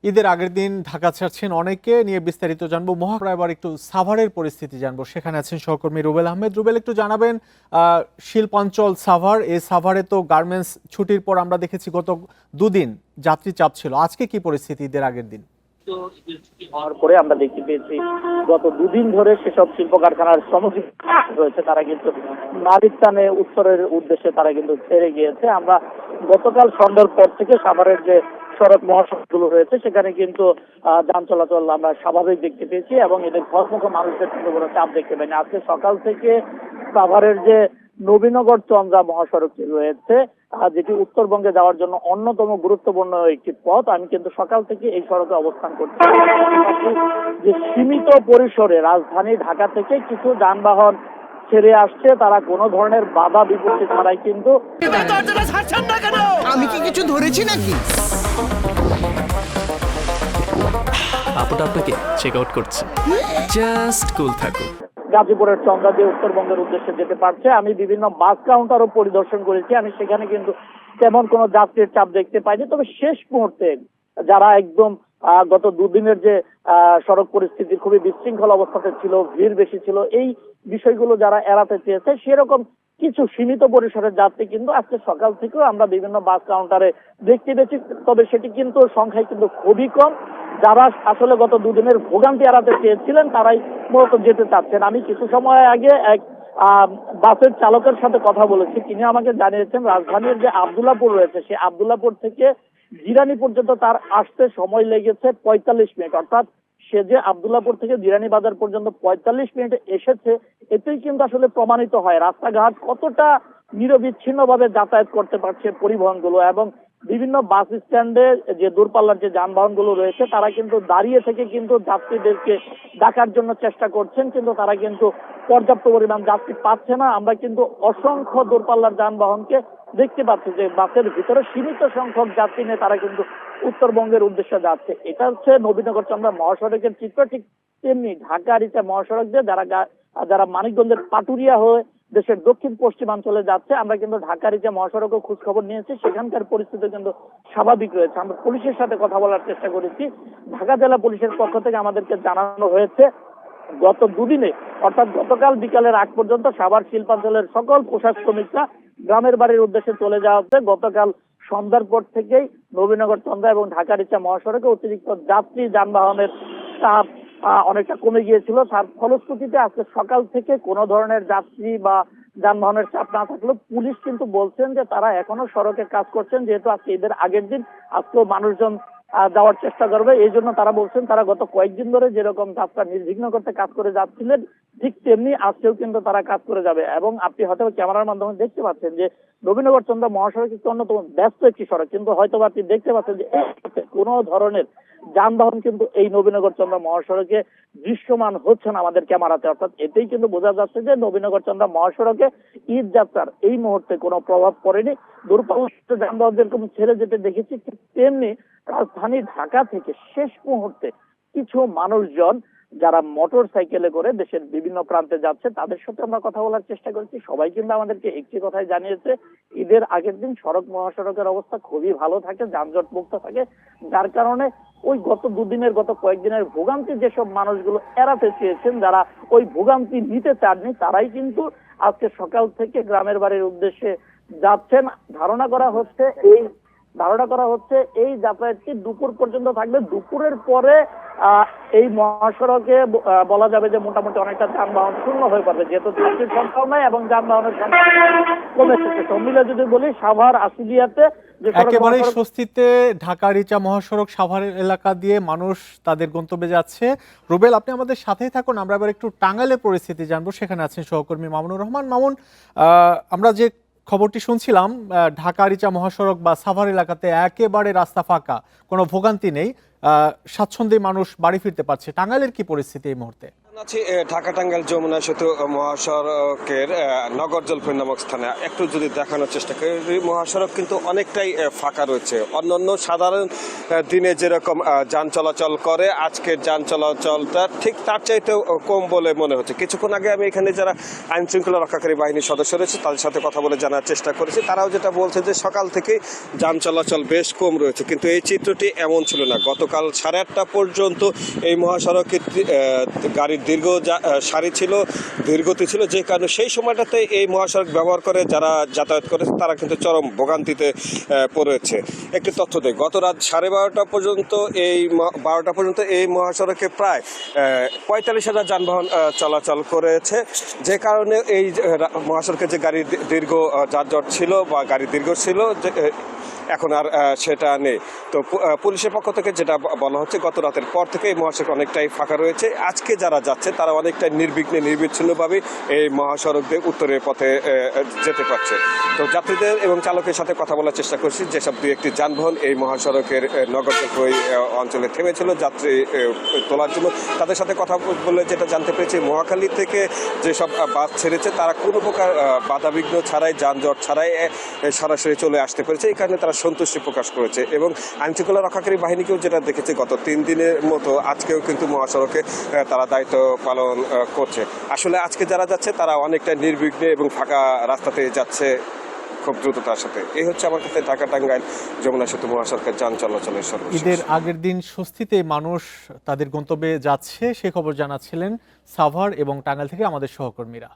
ঈদের আগের দিন ঢাকা ছাড়ছেন অনেকে, নিয়ে বিস্তারিত জানবো। মহাপ্রয়া এবার একটু সাভারের পরিস্থিতি জানবো, সেখানে আছেন সহকর্মী রুবেল আহমেদ। রুবেল, একটু জানাবেন শিল্পাঞ্চল সাভার, এই সাভারে তো গার্মেন্টস ছুটির পর আমরা দেখেছি গত দুদিন যাত্রী চাপ ছিল, আজকে কি পরিস্থিতি ঈদের আগের দিন? হওয়ার পরে আমরা দেখতে পেয়েছি গত দুদিন ধরে সেসব শিল্প কারখানার শ্রমিক রয়েছে তারা কিন্তু নারীস্থানে উত্তরের উদ্দেশ্যে তারা কিন্তু ছেড়ে গিয়েছে। আমরা গতকাল সন্ধ্যার পর থেকে সাভারের যে সড়ক মহাসড়কগুলো রয়েছে সেখানে কিন্তু যান চলাচল আমরা স্বাভাবিক দেখতে পেয়েছি এবং এদের ঘরমুখো মানুষদের কিন্তু কোনো চাপ দেখতে পাইনি। আজকে সকাল থেকে সাভারের যে নবীনগর চন্দ্রা মহাসড়কটি রয়েছে, যেটি উত্তরবঙ্গে যাওয়ার জন্য অন্যতম গুরুত্বপূর্ণ একটি পথ, আমি কিন্তু সকাল থেকে এই সড়কে অবস্থান করছি। যে সীমিত পরিসরে রাজধানী ঢাকা থেকে কিছু যানবাহন ছেড়ে আসছে, তারা কোনো ধরনের বাধা বিপত্তি ছাড়াই কিন্তু। আমি কি কিছু ধরেছি নাকি? আপুটা আপনাকে চেক আউট করছে, জাস্ট কুল থাকুন। গাজীপুরের চন্দ্রা দিয়ে উত্তরবঙ্গের উদ্দেশ্যে যেতে পারছে। আমি বিভিন্ন বাস কাউন্টারও পরিদর্শন করেছি, আমি সেখানে কিন্তু তেমন কোনো যাত্রীর চাপ দেখতে পাইনি। তবে শেষ মুহূর্তে যারা একদম গত দুদিনের যে সড়ক পরিস্থিতি খুবই বিশৃঙ্খল অবস্থাতে ছিল, ভিড় বেশি ছিল, এই বিষয়গুলো যারা এড়াতে চেয়েছে সেরকম কিছু সীমিত পরিসরের যাত্রী কিন্তু আজকে সকাল থেকেও আমরা বিভিন্ন বাস কাউন্টারে দেখতে পেয়েছি। তবে সেটি কিন্তু সংখ্যায় কিন্তু খুবই কম। যারা আসলে গত দুদিনের ভোগান্তি এড়াতে চেয়েছিলেন তারাই মূলত যেতে চাচ্ছেন। আমি কিছু সময় আগে এক বাসের চালকের সাথে কথা বলেছি, তিনি আমাকে জানিয়েছেন রাজধানীর যে আব্দুল্লাহপুর রয়েছে সেই আব্দুল্লাহপুর থেকে জিরানি পর্যন্ত তার আসতে সময় লেগেছে ৪৫ মিনিট। অর্থাৎ সে যে আব্দুল্লাহপুর থেকে জিরানি বাজার পর্যন্ত ৪৫ মিনিটে এসেছে, এতেই কিন্তু আসলে প্রমাণিত হয় রাস্তাঘাট কতটা নিরবিচ্ছিন্ন ভাবে যাতায়াত করতে পারছে পরিবহনগুলো। এবং বিভিন্ন বাস স্ট্যান্ডে যে দূরপাল্লার যে যানবাহনগুলো রয়েছে তারা কিন্তু দাঁড়িয়ে থেকে কিন্তু যাত্রীদেরকে ডাকার জন্য চেষ্টা করছেন, কিন্তু তারা কিন্তু পর্যাপ্ত পরিমাণ যাত্রী পাচ্ছে না। আমরা কিন্তু অসংখ্য দূরপাল্লার যানবাহনকে দেখতে পাচ্ছি যে বাসের ভিতরে সীমিত সংখ্যক যাত্রী নিয়ে তারা কিন্তু উত্তরবঙ্গের উদ্দেশ্যে যাচ্ছে। এটা হচ্ছে নবীনগর চন্দ্রা মহাসড়কের চিত্র। ঠিক তেমনি ঢাকা আরিচা মহাসড়ক দিয়ে যারা মানিকগঞ্জের পাটুরিয়া হয়ে দেশের দক্ষিণ পশ্চিমাঞ্চলে যাচ্ছে, আমরা কিন্তু ঢাকা আরিচা মহাসড়কের খোঁজ খবর নিয়েছি, সেখানকার পরিস্থিতি কিন্তু স্বাভাবিক রয়েছে। আমরা পুলিশের সাথে কথা বলার চেষ্টা করেছি। ঢাকা জেলা পুলিশের পক্ষ থেকে আমাদেরকে জানানো হয়েছে গত দুদিনে অর্থাৎ গতকাল বিকালের আগ পর্যন্ত সাভার শিল্পাঞ্চলের সকল পোশাক শ্রমিকরা গ্রামের বাড়ির উদ্দেশ্যে চলে যাওয়া হচ্ছে। গতকাল সন্ধ্যার পর থেকেই নবীনগর চন্দ্রা এবং ঢাকা রিচা মহাসড়কে অতিরিক্ত যাত্রী যানবাহনের চাপ অনেকটা কমে গিয়েছিল। তার ফলশ্রুতিতে আজকে সকাল থেকে কোনো ধরনের যাত্রী বা যানবাহনের চাপ না থাকলেও পুলিশ কিন্তু বলছেন যে তারা এখনো সড়কে কাজ করছেন, যেহেতু আজকে ঈদের আগের দিন, আজকেও মানুষজন যাওয়ার চেষ্টা করবে। এই জন্য তারা বলছেন তারা গত কয়েকদিন ধরে যেরকম যাত্রা নির্বিঘ্ন করতে কাজ করে যাচ্ছিলেন, ঠিক তেমনি আজকেও কিন্তু তারা কাজ করে যাবে। এবং আপনি হয়তো ক্যামেরার মাধ্যমে দেখতে পাচ্ছেন যে নবীনগর চন্দ্রা মহাসড়ক একটি অন্যতম ব্যস্ত একটি সড়ক, কিন্তু হয়তো আপনি দেখতে পাচ্ছেন যে কোনো ধরনের যানবাহন কিন্তু এই নবীনগর চন্দ্রা মহাসড়কে দৃশ্যমান হচ্ছে না আমাদের ক্যামেরাতে। অর্থাৎ এতেই কিন্তু বোঝা যাচ্ছে যে নবীনগর চন্দ্রা মহাসড়কে ঈদ যাত্রার এই মুহূর্তে কোনো প্রভাব পড়েনি। দূরপাল্লার যানবাহন যেরকম ছেড়ে যেতে দেখেছি, ঠিক তেমনি রাজধানী ঢাকা থেকে শেষ মুহূর্তে কিছু মানুষজন যারা মোটর সাইকেলে করে দেশের বিভিন্ন প্রান্তে যাচ্ছে তাদের সাথে আমরা কথা বলার চেষ্টা করেছি। সবাই কিন্তু আমাদেরকে একটি কথাই জানিয়েছে, ঈদের আগের দিন সড়ক মহাসড়কের অবস্থা খুবই ভালো থাকে, যানজট মুক্ত থাকে, যার কারণে ওই গত কয়েকদিনের ভোগান্তি যেসব মানুষগুলো এড়াতে চেয়েছেন, যারা ওই ভোগান্তি নিতে চাননি, তারাই কিন্তু আজকে সকাল থেকে গ্রামের বাড়ির উদ্দেশ্যে যাচ্ছেন। ধারণা করা হচ্ছে এই যাতায়াতটি দুপুর পর্যন্ত থাকবে। দুপুরের পরে এই মহাসড়কে বলা যাবে যে মোটামুটি অনেকটা যানবাহন শূন্য হয়ে পড়বে, যেহেতু যাত্রীর সংখ্যাও নাই এবং যানবাহনের সংখ্যা কমে এসেছে। সব মিলে যদি বলি সাভার আশুলিয়াতে একেবারেই স্বস্তিতে ঢাকা রিচা মহাসড়ক সাভার এলাকা দিয়ে মানুষ তাদের গন্তব্যে যাচ্ছে। রুবেল, আপনি আমাদের সাথেই থাকুন, আমরা এবার একটু টাঙ্গাইলের পরিস্থিতি জানবো, সেখানে আছেন সহকর্মী মামুনুর রহমান। মামুন, আমরা যে খবরটি শুনছিলাম ঢাকা রিচা মহাসড়ক বা সাভার এলাকাতে একেবারে রাস্তা ফাঁকা, কোনো ভোগান্তি নেই, স্বাচ্ছন্দ্যে মানুষ বাড়ি ফিরতে পারছে। টাঙ্গাইলের কি পরিস্থিতি এই মুহূর্তে? আছি ঢাকা টাঙ্গাইল যমুনা সেতু মহাসড়কের নগর জলপাই নামক স্থানে। একটু যদি দেখানোর চেষ্টা করি, মহাসড়ক কিন্তু অনেকটাই ফাঁকা রয়েছে। অন্যান্য সাধারণ দিনে যেরকম যান চলাচল করে, আজকের যান চলাচলটা ঠিক তার চাইতেও কম বলে মনে হচ্ছে। কিছুক্ষণ আগে আমি এখানে যারা আইন শৃঙ্খলা রক্ষাকারী বাহিনীর সদস্য রয়েছে তাদের সাথে কথা বলে জানার চেষ্টা করেছি। তারাও যেটা বলছে যে সকাল থেকে যান চলাচল বেশ কম রয়েছে, কিন্তু এই চিত্রটি এমন ছিল না। গতকাল 8:30 পর্যন্ত এই মহাসড়কে গাড়ির দীর্ঘ সারি ছিল, দীর্ঘতি ছিল, যে কারণে সেই সময়টাতে এই মহাসড়ক ব্যবহার করে যারা যাতায়াত করেছে তারা কিন্তু চরম ভোগান্তিতে পড়েছে। একটি তথ্য দেয়, গত রাত 12:30 পর্যন্ত এই 12টা পর্যন্ত এই মহাসড়কে প্রায় 45,000 যানবাহন চলাচল করেছে, যে কারণে এই মহাসড়কে যে গাড়ির দীর্ঘ যানজট ছিল বা গাড়ি দীর্ঘ ছিল এখন আর সেটা নেই। তো পুলিশের পক্ষ থেকে যেটা বলা হচ্ছে, গত রাতের পর থেকে এই মহাসড়ক অনেকটাই ফাঁকা রয়েছে। আজকে যারা যাচ্ছে তারা অনেকটাই নির্বিঘ্নে নির্বিচ্ছিন্নভাবে এই মহাসড়ক দিয়ে উত্তরের পথে যেতে পারছে। তো যাত্রীদের এবং চালকের সাথে কথা বলার চেষ্টা করছি। যেসব দুই একটি যানবাহন এই মহাসড়কের নগর জলপাই অঞ্চলে থেমেছিল যাত্রী তোলার জন্য, তাদের সাথে কথা বলে যেটা জানতে পেরেছি, মহাখালী থেকে যেসব বাস ছেড়েছে তারা কোনো প্রকার বাধাবিঘ্ন ছাড়াই, যানজট ছাড়াই সরাসরি চলে আসতে পেরেছে। এই কারণে তারা সন্তুষ্টি প্রকাশ করেছে এবং আইনশৃঙ্খলা রক্ষাকারী বাহিনীকেও যেটা দেখেছে, গত 3 দিনের মতো আজকেও কিন্তু মহাসড়কে তারা দায়িত্ব পালন করছে। আসলে আজকে যারা যাচ্ছে তারা অনেকটা নির্বিঘ্নে এবং ফাঁকা রাস্তাতে যাচ্ছে খুব দ্রুততার সাথে। এই হচ্ছে আমার কাছে ঢাকা টাঙ্গাইল যমুনা সেতু মহাসড়কের যান চলাচলের সর্বশেষ। ঈদের আগের দিন স্বস্তিতে মানুষ তাদের গন্তব্যে যাচ্ছে, সে খবর জানাচ্ছিলেন সাভার এবং টাঙ্গাইল থেকে আমাদের সহকর্মীরা।